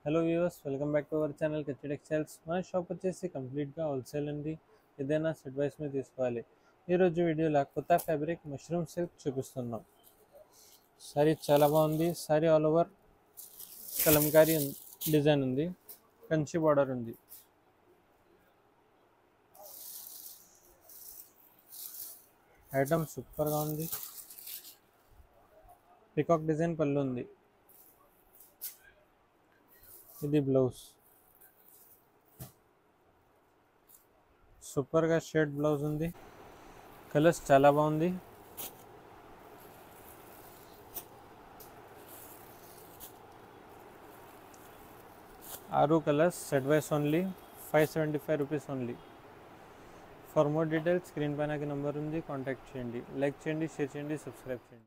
Hello viewers, welcome back to our channel కిచెడ్ textiles. మన shop వచ్చేసి కంప్లీట్గా హోల్సేల్ అండి. ఏదైనా సెట్ వైస్ మీద తీసుకోవాలి. ఈరోజు వీడియోలో కొత్త ఫ్యాబ్రిక్ మష్రూమ్ సిల్క్ చూపిస్తున్నాం. సారీ చాలా బాగుంది. Sorry all over Kalamkari design ఉంది, కంచి బార్డర్ ఉంది. ఐటమ్ సూపర్గా ఉంది. పికాక్ డిజైన్ పళ్ళు ఉంది. ఇది బ్లౌజ్, సూపర్గా షేడ్ బ్లౌజ్ ఉంది. కలర్స్ చాలా బాగుంది. ఆరు colours set wise only 575 rupees only. For more details screen పైన నంబర్ ఉంది, కాంటాక్ట్ చేయండి. లైక్ చేయండి, షేర్ చేయండి, సబ్స్క్రైబ్ చేయండి.